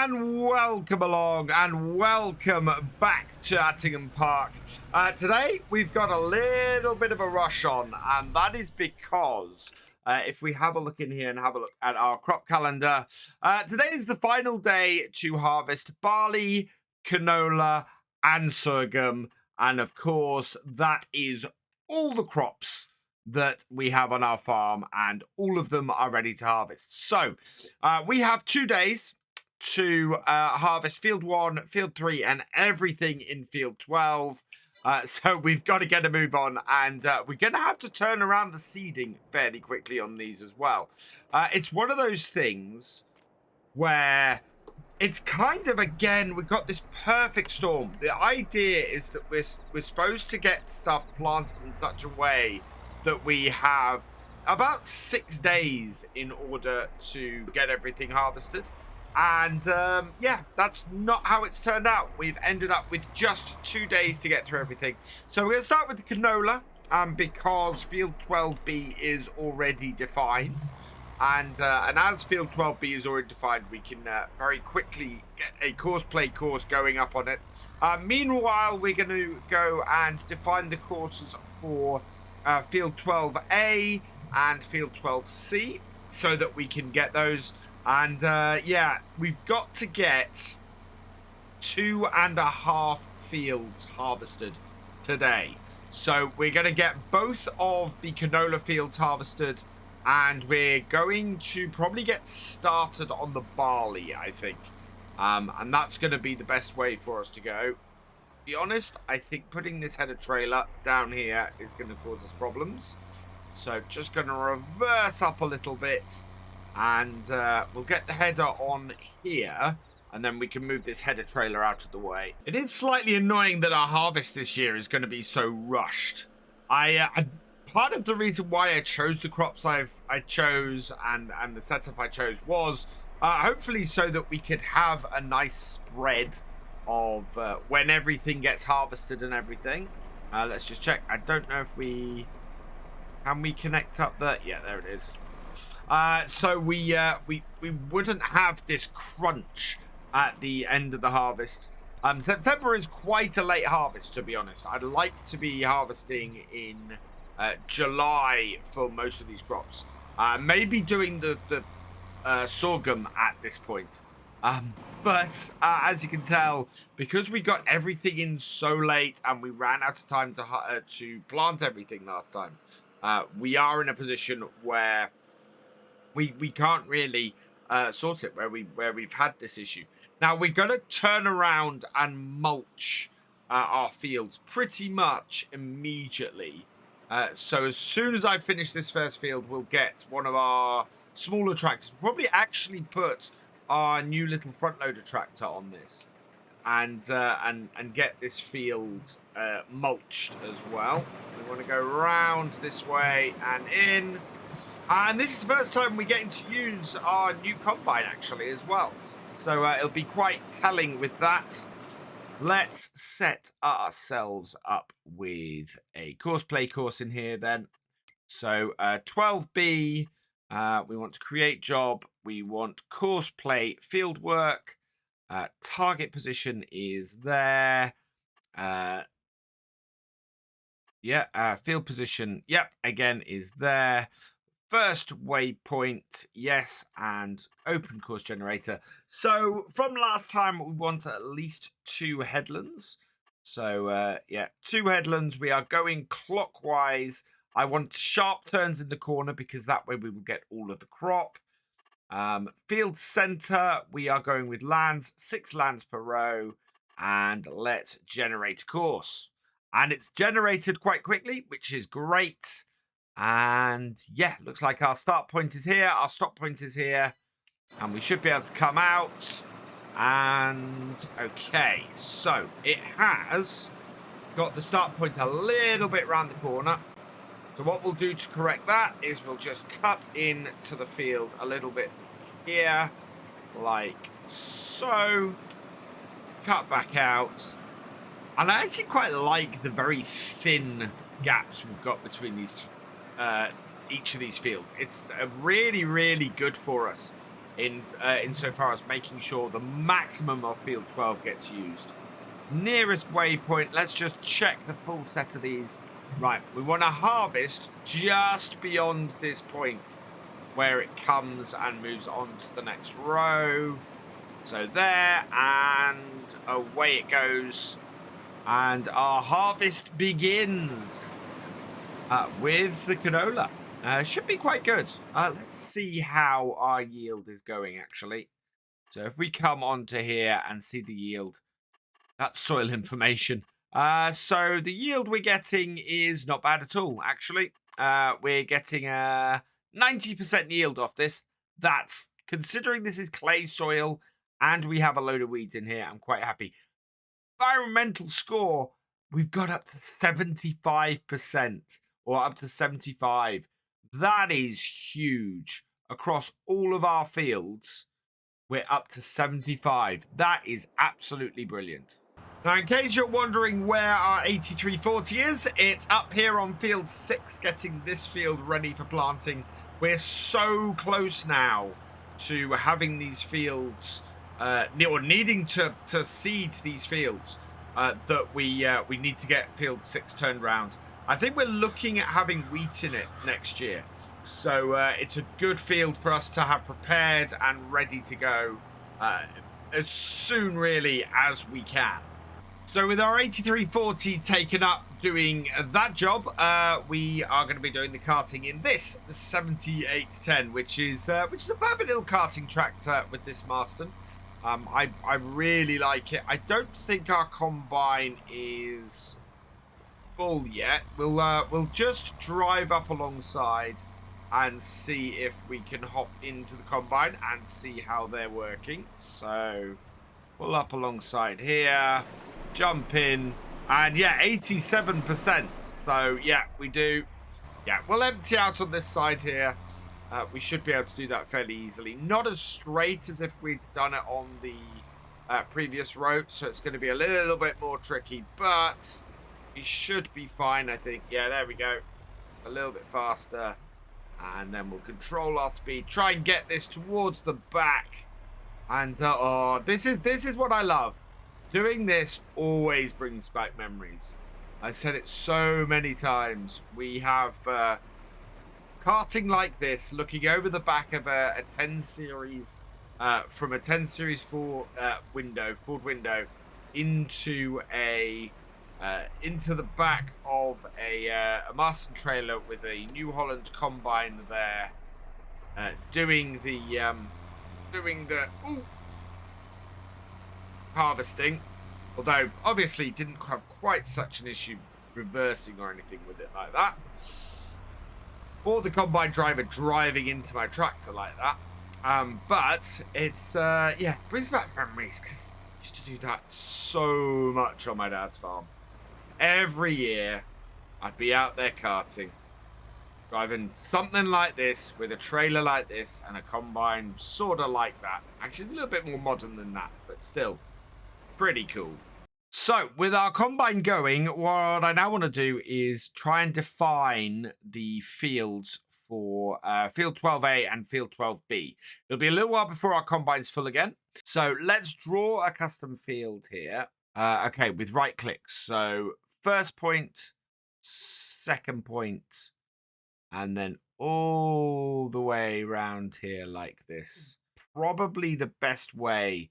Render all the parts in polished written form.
And welcome along and welcome back to Attingham Park. Today we've got a little bit of a rush on, and that is because if we have a look in here and have a look at our crop calendar, today is the final day to harvest barley, canola and sorghum, and of course that is all the crops that we have on our farm, and all of them are ready to harvest. So we have 2 days to harvest field 1, field 3, and everything in field 12. So we've got to get a move on, and we're going to have to turn around the seeding fairly quickly on these as well. It's one of those things where it's kind of, again, we've got this perfect storm. The idea is that we're supposed to get stuff planted in such a way that we have about 6 days in order to get everything harvested. And yeah, that's not how it's turned out. We've ended up with just 2 days to get through everything. So we're going to start with the canola, because field 12B is already defined. And as field 12B is already defined, we can very quickly get a course going up on it. Meanwhile, we're going to go and define the courses for field 12A and field 12C so that we can get those. And yeah, we've got to get 2.5 fields harvested today. So we're going to get both of the canola fields harvested, and we're going to probably get started on the barley, I think. And that's going to be the best way for us to go. To be honest, I think putting this header trailer down here is going to cause us problems. So just going to reverse up a little bit, and we'll get the header on here, and then we can move this header trailer out of the way. It is slightly annoying that our harvest this year is going to be so rushed. Part of the reason why I chose the crops I chose and the setup I chose was hopefully so that we could have a nice spread of when everything gets harvested and everything. Let's just check. I don't know if can we connect up there? Yeah, there it is. So we wouldn't have this crunch at the end of the harvest. September is quite a late harvest, to be honest. I'd like to be harvesting in July for most of these crops. Maybe doing the sorghum at this point. But as you can tell, because we got everything in so late and we ran out of time to plant everything last time, we are in a position where we can't really sort it, where we've had this issue. Now we're going to turn around and mulch our fields pretty much immediately. So as soon as I finish this first field, we'll get one of our smaller tractors. We'll probably actually put our new little front loader tractor on this, and get this field mulched as well. We want to go round this way and in. And this is the first time we're getting to use our new combine, actually, as well. So it'll be quite telling with that. Let's set ourselves up with a course in here, then. So 12B, we want to create job. We want course play field work. Target position is there. Field position, yep, again, is there. First waypoint, yes, and open course generator. So from last time, we want at least 2 headlands. So yeah, 2 headlands. We are going clockwise. I want sharp turns in the corner because that way we will get all of the crop. Field center, we are going with lands, 6 lands per row, and let's generate a course. And it's generated quite quickly, which is great. And yeah, looks like our start point is here, our stop point is here, and we should be able to come out. And okay, so it has got the start point a little bit round the corner. So what we'll do to correct that is we'll just cut in to the field a little bit here, like so. Cut back out. And I actually quite like the very thin gaps we've got between these each of these fields. It's really, really good for us. insofar as making sure the maximum of field 12 gets used. Nearest waypoint, let's just check the full set of these. Right, we want to harvest just beyond this point where it comes and moves on to the next row. So there, and away it goes. And our harvest begins with the canola. Should be quite good. Let's see how our yield is going, actually. So if we come onto here and see the yield, that's soil information. So the yield we're getting is not bad at all, actually. We're getting a 90% yield off this. That's, considering this is clay soil and we have a load of weeds in here, I'm quite happy. Environmental score, we've got up to 75% or up to 75. That is huge. Across all of our fields, we're up to 75. That is absolutely brilliant. Now, in case you're wondering where our 8340 is, it's up here on field 6, getting this field ready for planting. We're so close now to having these fields, or needing to seed these fields, that we need to get field 6 turned around. I think we're looking at having wheat in it next year. So it's a good field for us to have prepared and ready to go as soon, really, as we can. So with our 8340 taken up doing that job, we are going to be doing the karting in this, the 7810, which is a perfect little karting tractor with this Marston. I really like it. I don't think our combine is full yet. We'll just drive up alongside and see if we can hop into the combine and see how they're working. So pull up alongside here, jump in, and yeah, 87%. So yeah, we do. Yeah, we'll empty out on this side here. We should be able to do that fairly easily. Not as straight as if we'd done it on the previous road, so it's going to be a little bit more tricky, but we should be fine, I think. Yeah, there we go. A little bit faster, and then we'll control our speed. Try and get this towards the back. And oh, this is what I love. Doing this always brings back memories. I said it so many times. We have karting like this, looking over the back of a 10 series, from a 10 series Ford window into the back of a Marston trailer with a New Holland combine there, doing the harvesting. Although obviously didn't have quite such an issue reversing or anything with it like that, or the combine driver driving into my tractor like that. But it's yeah, brings back memories, because I used to do that so much on my dad's farm. Every year I'd be out there karting, driving something like this with a trailer like this and a combine sort of like that. Actually a little bit more modern than that, but still pretty cool. So with our combine going, what I now want to do is try and define the fields for field 12A and field 12B. It'll be a little while before our combine's full again. So let's draw a custom field here. Okay, with right clicks. So first point, second point, and then all the way around here like this. Probably the best way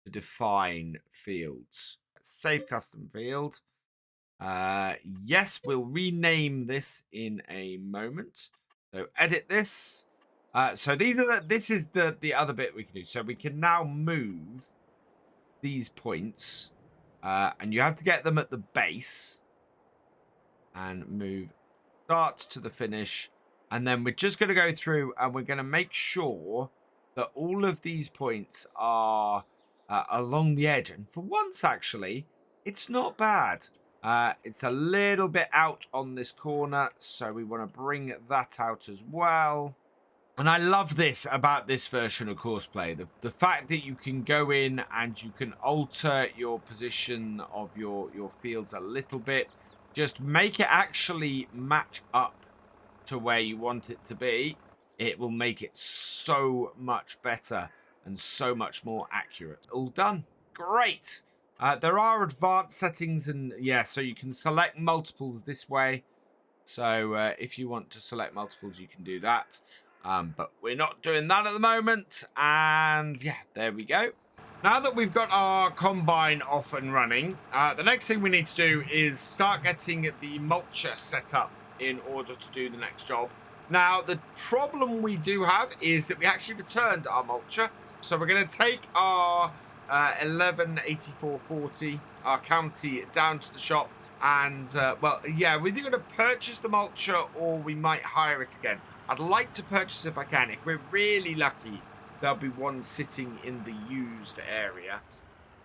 to define fields. Save custom field. Yes, we'll rename this in a moment. So edit this. So this is the other bit we can do. So we can now move these points, and you have to get them at the base and move start to the finish, and then we're just going to go through and we're going to make sure that all of these points are along the edge. And for once, actually, it's not bad. It's a little bit out on this corner, so we want to bring that out as well. And I love this about this version of Courseplay. The fact that you can go in and you can alter your position of your fields a little bit. Just make it actually match up to where you want it to be. it will make it so much better and so much more accurate. All done. Great. There are advanced settings, and yeah, so you can select multiples this way. So if you want to select multiples, you can do that. But we're not doing that at the moment. And yeah, there we go. Now that we've got our combine off and running, the next thing we need to do is start getting the mulcher set up in order to do the next job. Now, the problem we do have is that we actually returned our mulcher. So we're going to take our 1184.40, our county, down to the shop. And, well, yeah, we're either going to purchase the mulcher or we might hire it again. I'd like to purchase if I can. If we're really lucky, there'll be one sitting in the used area.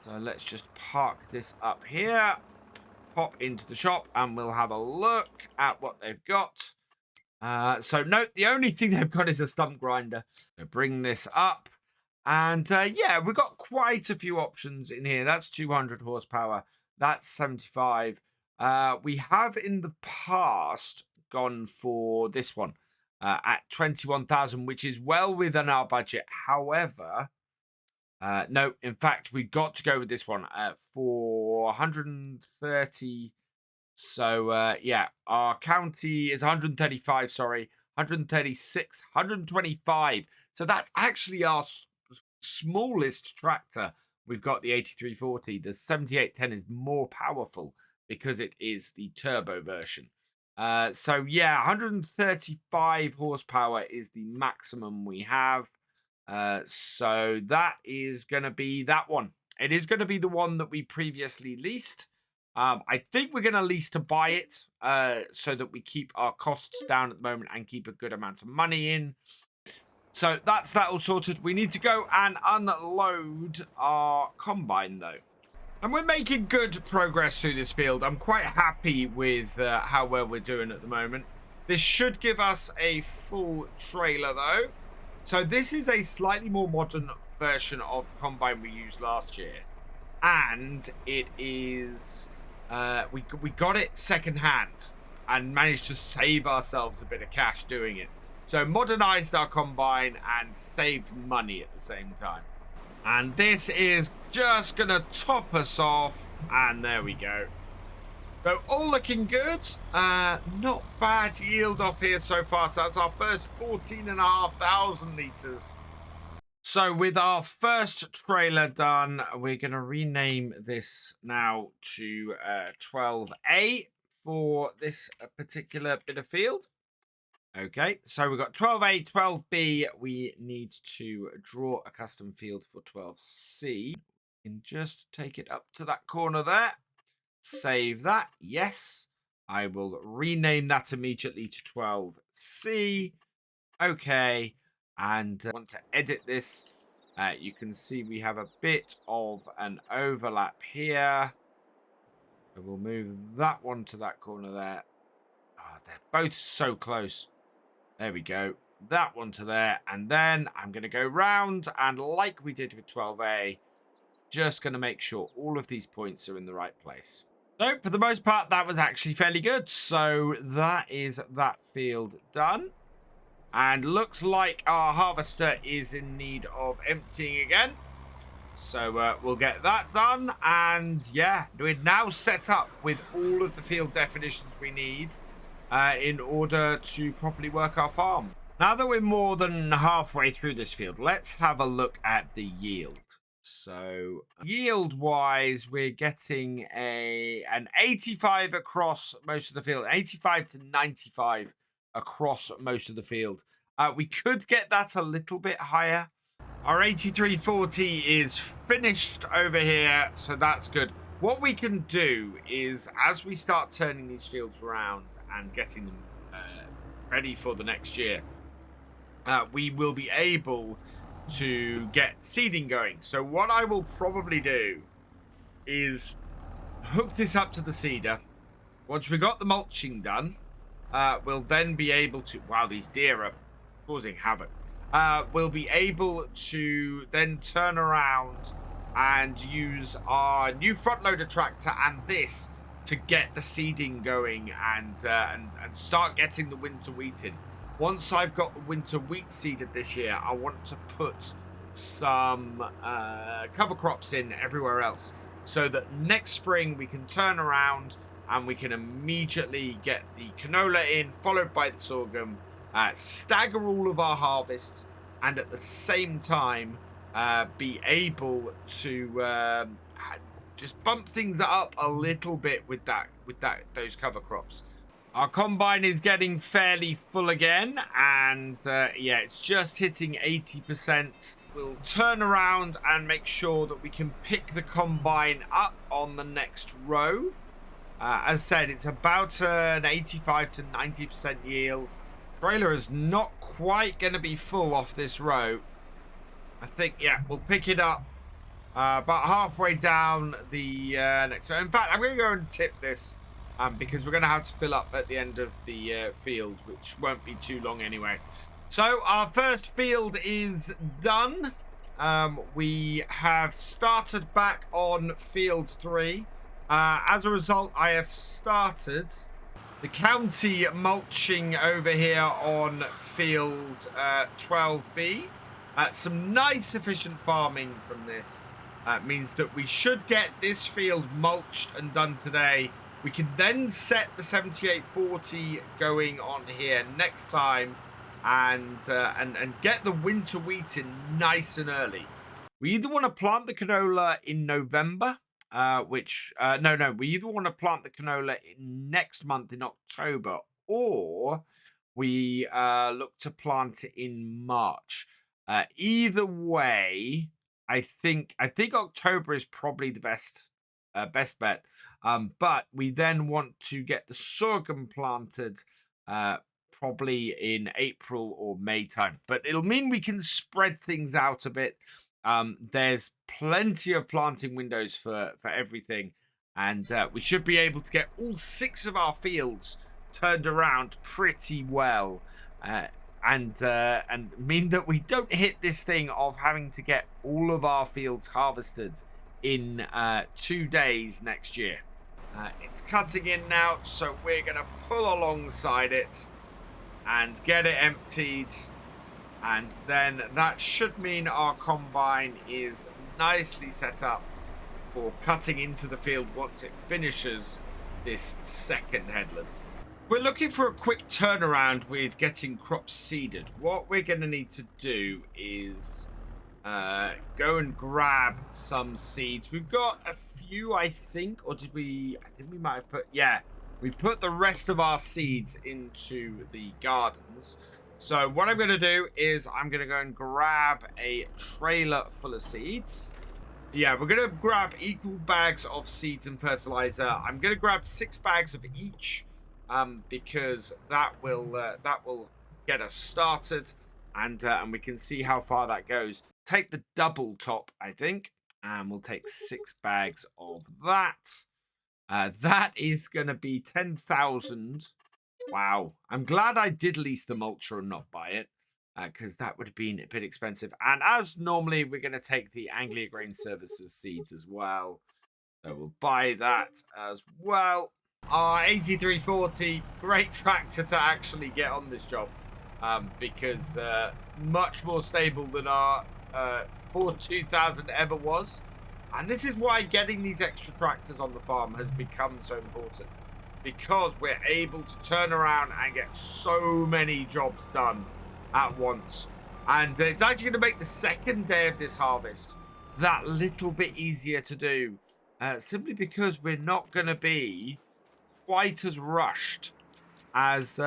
So let's just park this up here, pop into the shop, and we'll have a look at what they've got. So note, the only thing they've got is a stump grinder. So bring this up. And yeah, we've got quite a few options in here. That's 200 horsepower. That's 75. We have in the past gone for this one. At 21,000, which is well within our budget. However, no, in fact, we got to go with this one for 130. So, yeah, our county is 135, sorry, 136, 125. So that's actually our smallest tractor. We've got the 8340. The 7810 is more powerful because it is the turbo version. So yeah, 135 horsepower is the maximum we have. So that is going to be that one. It is going to be the one that we previously leased. I think we're going to lease to buy it so that we keep our costs down at the moment and keep a good amount of money in. So that's that all sorted. We need to go and unload our combine though. And we're making good progress through this field. I'm quite happy with how well we're doing at the moment. This should give us a full trailer, though. So this is a slightly more modern version of the combine we used last year. And it is... we got it secondhand and managed to save ourselves a bit of cash doing it. So modernized our combine and saved money at the same time. And this is just going to top us off. And there we go. So all looking good. Not bad yield off here so far. So that's our first 14,500 litres. So with our first trailer done, we're going to rename this now to 12A for this particular bit of field. Okay, so we've got 12A, 12B. We need to draw a custom field for 12C. And just take it up to that corner there. Save that. Yes. I will rename that immediately to 12C. Okay. And I want to edit this. You can see we have a bit of an overlap here. So we'll move that one to that corner there. Oh, they're both so close. There we go. That one to there. And then I'm going to go round. And like we did with 12A, just going to make sure all of these points are in the right place. So for the most part, that was actually fairly good. So that is that field done. And looks like our harvester is in need of emptying again. So we'll get that done. And yeah, we're now set up with all of the field definitions we need in order to properly work our farm. Now that we're more than halfway through this field, let's have a look at the yield. So yield-wise, we're getting an 85 across most of the field, 85 to 95 across most of the field. We could get that a little bit higher. Our 8340 is finished over here, so that's good. What we can do is, as we start turning these fields around and getting them ready for the next year, we will be able to get seeding going. So what I will probably do is hook this up to the seeder. Once we got the mulching done, we'll then be able to... Wow, these deer are causing havoc. We'll be able to then turn around and use our new front loader tractor and this to get the seeding going and start getting the winter wheat in. once I've got the winter wheat seeded this year, I want to put some cover crops in everywhere else, so that next spring we can turn around and we can immediately get the canola in, followed by the sorghum, stagger all of our harvests, and at the same time be able to just bump things up a little bit with those cover crops. Our combine is getting fairly full again, and yeah, it's just hitting 80%. We'll turn around and make sure that we can pick the combine up on the next row. As I said, it's about an 85 to 90% yield. Trailer is not quite going to be full off this row. I think, yeah, we'll pick it up about halfway down the next row. In fact, I'm going to go and tip this. Because we're going to have to fill up at the end of the field, which won't be too long anyway. So our first field is done. We have started back on field 3. As a result, I have started the county mulching over here on field 12B. Some nice efficient farming from this. Means that we should get this field mulched and done today. We can then set the 7840 going on here next time and get the winter wheat in nice and early. We either want to plant the canola in November, we either want to plant the canola next month in October, or we look to plant it in March. Either way, I think October is probably the best bet. But we then want to get the sorghum planted probably in April or May time. But it'll mean we can spread things out a bit. There's plenty of planting windows for everything. And we should be able to get all 6 of our fields turned around pretty well. And mean that we don't hit this thing of having to get all of our fields harvested in 2 days next year. It's cutting in now, so we're going to pull alongside it and get it emptied. And then that should mean our combine is nicely set up for cutting into the field once it finishes this second headland. We're looking for a quick turnaround with getting crops seeded. What we're going to need to do is go and grab some seeds. We've got a few, I think, or did we? I think we might have put. Yeah, we put the rest of our seeds into the gardens. So what I'm going to do is I'm going to go and grab a trailer full of seeds. Yeah, we're going to grab equal bags of seeds and fertilizer. I'm going to grab 6 bags of each, because that will get us started, and we can see how far that goes. Take the double top, I think, and we'll take 6 bags of that. That is going to be 10,000. Wow. I'm glad I did lease the mulcher and not buy it, because that would have been a bit expensive. And as normally, we're going to take the Anglia Grain Services seeds as well. So we'll buy that as well. Our 8340, great tractor to actually get on this job, because much more stable than our Ford 2000 ever was. And this is why getting these extra tractors on the farm has become so important, because we're able to turn around and get so many jobs done at once. And it's actually going to make the second day of this harvest that little bit easier to do, simply because we're not going to be quite as rushed as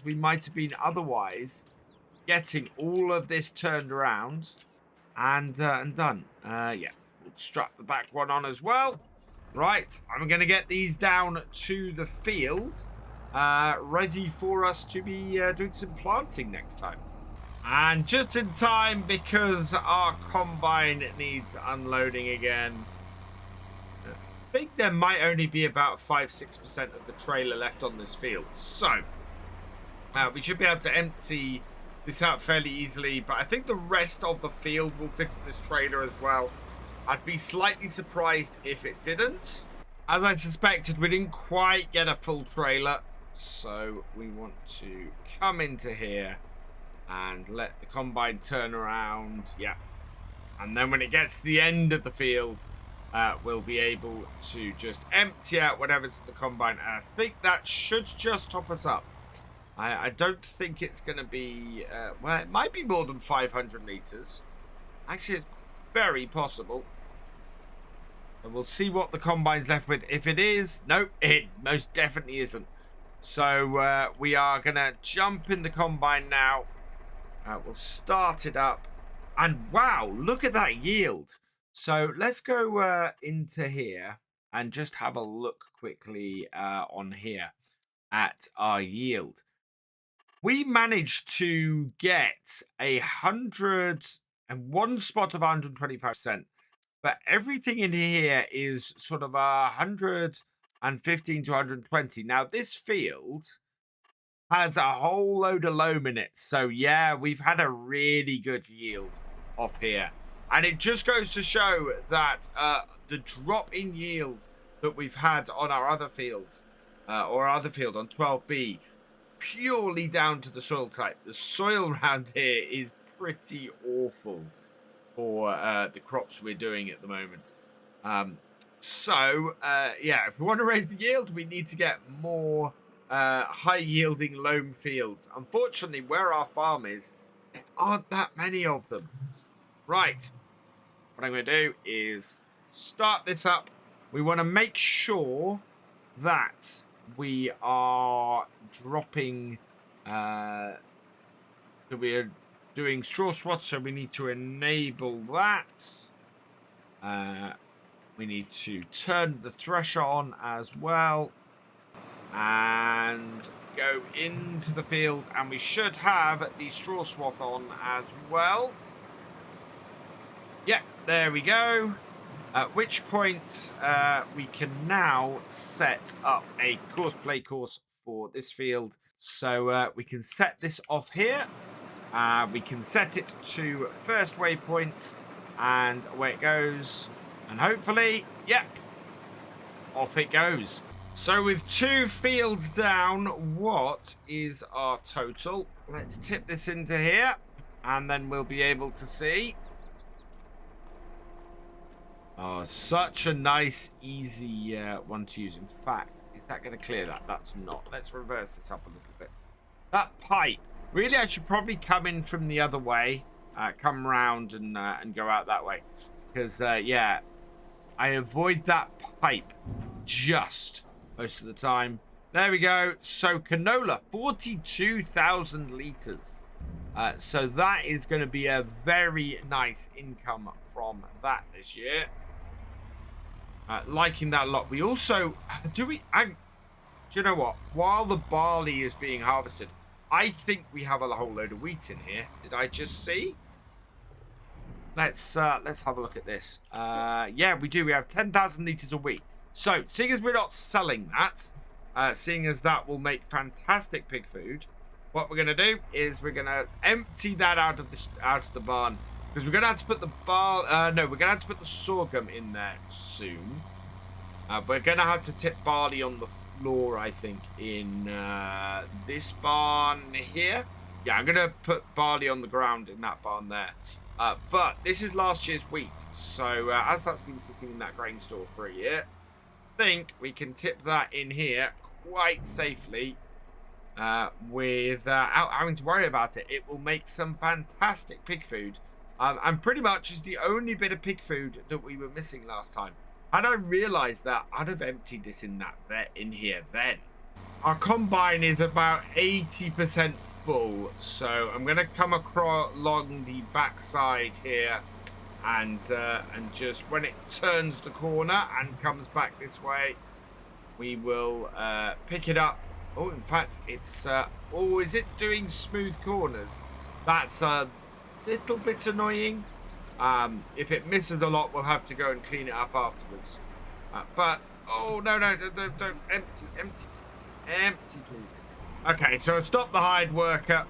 we might have been otherwise, getting all of this turned around and done. Yeah, we'll strap the back one on as well. Right, I'm going to get these down to the field, ready for us to be doing some planting next time. And just in time, because our combine needs unloading again. I think there might only be about 5-6% of the trailer left on this field. So, we should be able to empty this out fairly easily. But I think the rest of the field will fit in this trailer as well. I'd be slightly surprised if it didn't. As I suspected, we didn't quite get a full trailer. So we want to come into here And let the combine turn around. Yeah. And then when it gets to the end of the field, we'll be able to just empty out whatever's at the combine. And I think that should just top us up. I don't think it's going to be... well, it might be more than 500 litres. Actually, it's very possible. And we'll see what the combine's left with. If it is... No, it most definitely isn't. So we are going to jump in the combine now. We'll start it up. And wow, look at that yield. So let's go into here and just have a look quickly on here at our yield. We managed to get 101 spot of 125%, but everything in here is sort of 115 to 120. Now this field has a whole load of loam in it, so yeah, we've had a really good yield off here, and it just goes to show that the drop in yield that we've had on our other fields, or our other field on 12B, purely down to the soil type. The soil around here is pretty awful for the crops we're doing at the moment. Yeah, if we want to raise the yield, we need to get more high yielding loam fields. Unfortunately, where our farm is, there aren't that many of them. Right, what I'm going to do is start this up. We want to make sure that we are dropping that we are doing straw swats, so we need to enable that. We need to turn the thresher on as well and go into the field, and we should have the straw swath on as well. Yeah, there we go. At which point we can now set up a play course for this field. So we can set this off here. We can set it to first waypoint, and away it goes. And hopefully, yep, off it goes. So with 2 fields down, what is our total? Let's tip this into here, and then we'll be able to see. Oh, such a nice, easy one to use. In fact, is that going to clear that? That's not. Let's reverse this up a little bit. That pipe. Really, I should probably come in from the other way. Come round and go out that way. Because, yeah, I avoid that pipe just most of the time. There we go. So, canola, 42,000 litres. So, that is going to be a very nice income from that this year. Liking that a lot. We also do you know what? While the barley is being harvested, I think we have a whole load of wheat in here. Did I just see? Let's have a look at this. Yeah, we do. We have 10,000 litres of wheat. So, seeing as we're not selling that, seeing as that will make fantastic pig food, what we're going to do is we're going to empty that out of the barn. Because we're going to have to put the we're going to have to put the sorghum in there soon. We're going to have to tip barley on the floor, I think, in this barn here. Yeah, I'm going to put barley on the ground in that barn there. But this is last year's wheat. So as that's been sitting in that grain store for a year, I think we can tip that in here quite safely without having to worry about it. It will make some fantastic pig food. And pretty much is the only bit of pig food that we were missing last time. Had I realised that, I'd have emptied this in here then. Our combine is about 80% full, so I'm going to come across along the backside here, and just when it turns the corner and comes back this way, we will pick it up. Oh, in fact, it's oh, is it doing smooth corners? That's little bit annoying. If it misses a lot, we'll have to go and clean it up afterwards. But oh no, don't empty please. Okay, so stop the hide worker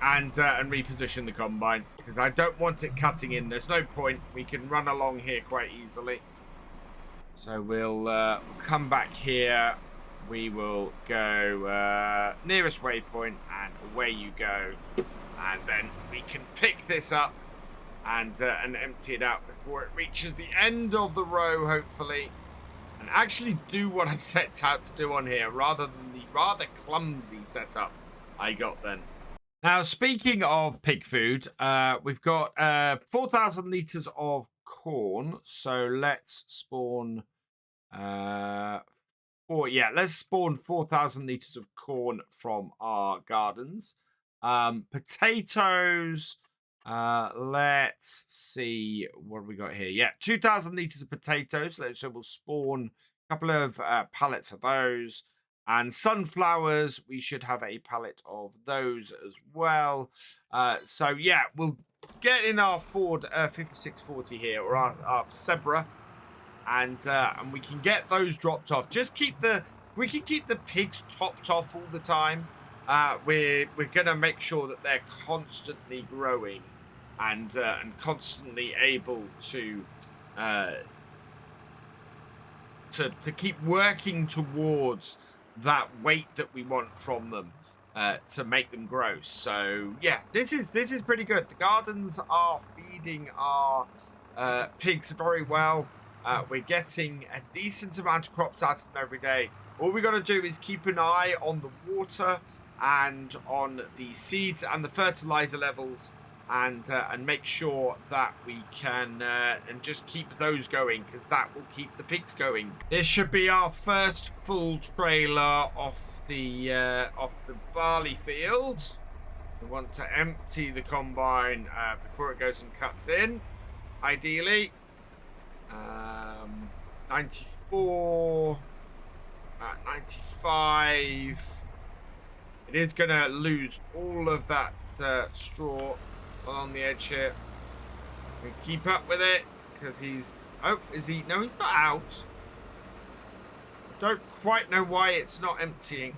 and reposition the combine, because I don't want it cutting in. There's no point. We can run along here quite easily. So we'll come back here. We will go nearest waypoint, and away you go. And then we can pick this up and empty it out before it reaches the end of the row, hopefully. And actually do what I set out to do on here, rather than the rather clumsy setup I got then. Now, speaking of pig food, we've got 4,000 litres of corn. So let's spawn... let's spawn 4,000 litres of corn from our gardens. Potatoes... let's see what have we got here. Yeah, 2,000 litres of potatoes. So we'll spawn a couple of pallets of those. And sunflowers, we should have a pallet of those as well. So yeah, we'll get in our Ford 5640 here, or our Zebra, and we can get those dropped off. We can keep the pigs topped off all the time. We're gonna make sure that they're constantly growing and constantly able to keep working towards that weight that we want from them to make them grow. So yeah, this is pretty good. The gardens are feeding our pigs very well. We're getting a decent amount of crops out of them every day. All we got to do is keep an eye on the water and on the seeds and the fertilizer levels, and make sure that we can and just keep those going, because that will keep the pigs going. This should be our first full trailer off the barley field. We want to empty the combine before it goes and cuts in, ideally. 94, 95. It is going to lose all of that straw on the edge here. We keep up with it because he's... Oh, is he? No, he's not out. Don't quite know why it's not emptying.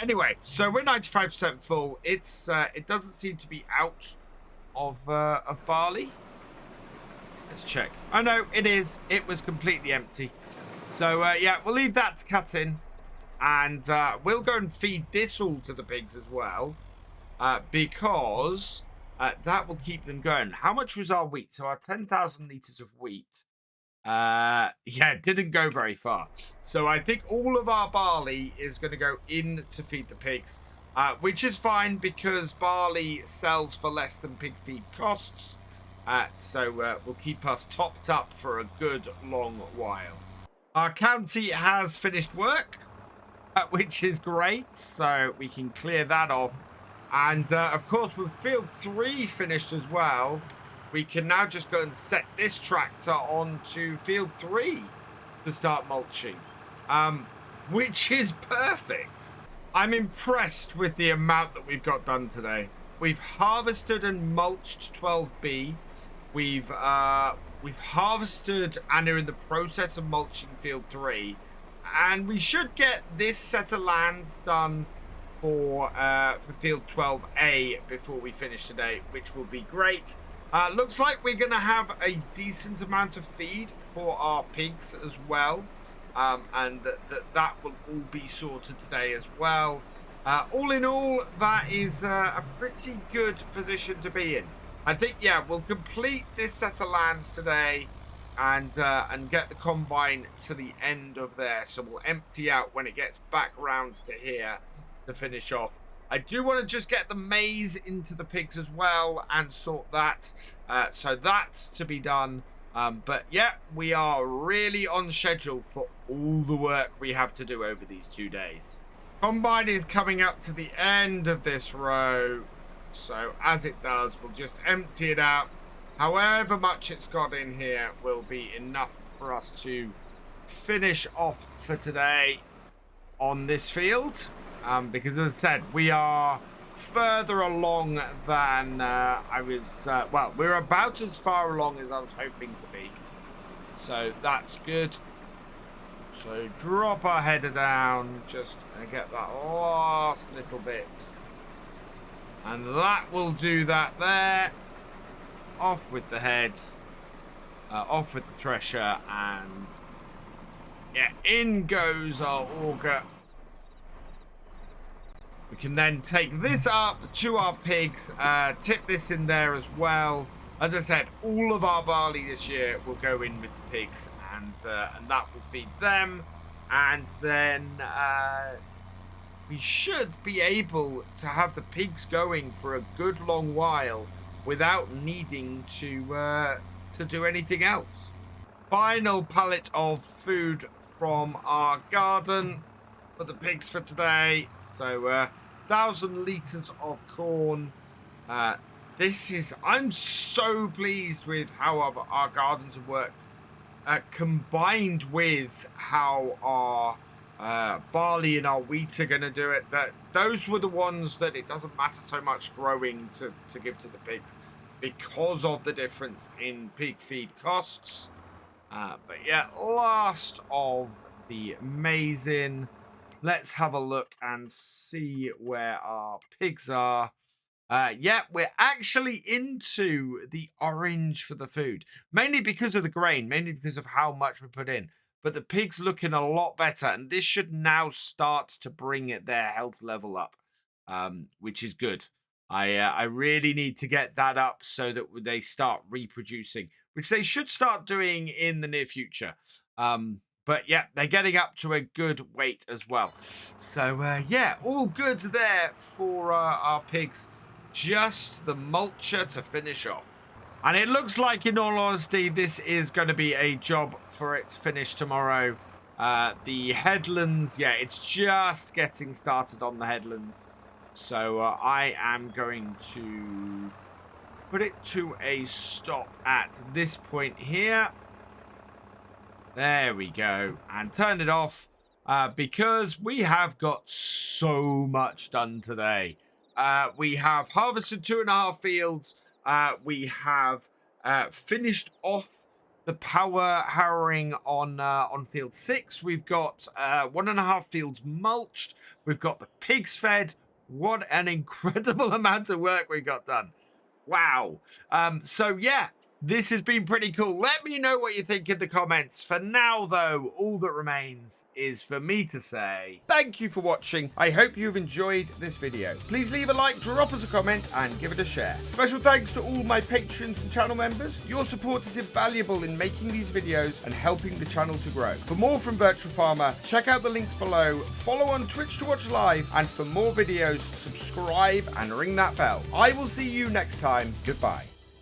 Anyway, so we're 95% full. It doesn't seem to be out of barley. Let's check. Oh no, it is. It was completely empty. So yeah, we'll leave that to cut in. And we'll go and feed this all to the pigs as well, because that will keep them going. How much was our wheat? So our 10,000 litres of wheat, yeah, didn't go very far. So I think all of our barley is going to go in to feed the pigs, which is fine because barley sells for less than pig feed costs. So will keep us topped up for a good long while. Our county has finished work, which is great, so we can clear that off. And of course, with field 3 finished as well, we can now just go and set this tractor onto field 3 to start mulching, which is perfect. I'm impressed with the amount that we've got done today. We've harvested and mulched 12B. We've harvested and are in the process of mulching field 3. And we should get this set of lands done for field 12A before we finish today, which will be great. Looks like we're going to have a decent amount of feed for our pigs as well. And that will all be sorted today as well. All in all, that is a pretty good position to be in. I think, yeah, we'll complete this set of lands today and get the combine to the end of there. So we'll empty out when it gets back round to here to finish off. I do want to just get the maize into the pigs as well and sort that. So that's to be done. But yeah, we are really on schedule for all the work we have to do over these 2 days. Combine is coming up to the end of this row. So as it does, we'll just empty it out. However much it's got in here will be enough for us to finish off for today on this field. Because as I said, we are further along than I was... well, we're about as far along as I was hoping to be. So that's good. So drop our header down, just get that last little bit. And that will do that there. Off with the head. Off with the thresher. And yeah, in goes our auger. We can then take this up to our pigs, tip this in there as well. As I said, all of our barley this year will go in with the pigs, and that will feed them. And then we should be able to have the pigs going for a good long while without needing to do anything else. Final pallet of food from our garden for the pigs for today. So 1,000 litres of corn. I'm so pleased with how our gardens have worked, combined with how our barley and our wheat are going to do it. Those were the ones that it doesn't matter so much growing to give to the pigs because of the difference in pig feed costs. But yeah, last of the amazing. Let's have a look and see where our pigs are. Yeah, we're actually into the orange for the food. Mainly because of the grain, mainly because of how much we put in. But the pig's looking a lot better, and this should now start to bring their health level up, which is good. I really need to get that up so that they start reproducing, which they should start doing in the near future. But yeah, they're getting up to a good weight as well. So yeah, all good there for our pigs. Just the mulcher to finish off. And it looks like, in all honesty, this is going to be a job for it to finish tomorrow. The headlands, yeah, it's just getting started on the headlands. So I am going to put it to a stop at this point here. There we go. And turn it off because we have got so much done today. We have harvested 2.5 fields. We have finished off the power harrowing on field 6. We've got 1.5 fields mulched. We've got the pigs fed. What an incredible amount of work we got done. Wow. So yeah, this has been pretty cool. Let me know what you think in the comments. For now, though, all that remains is for me to say thank you for watching. I hope you've enjoyed this video. Please leave a like, drop us a comment, and give it a share. Special thanks to all my patrons and channel members. Your support is invaluable in making these videos and helping the channel to grow. For more from Virtual Farmer, check out the links below. Follow on Twitch to watch live, and for more videos, subscribe and ring that bell. I will see you next time. Goodbye.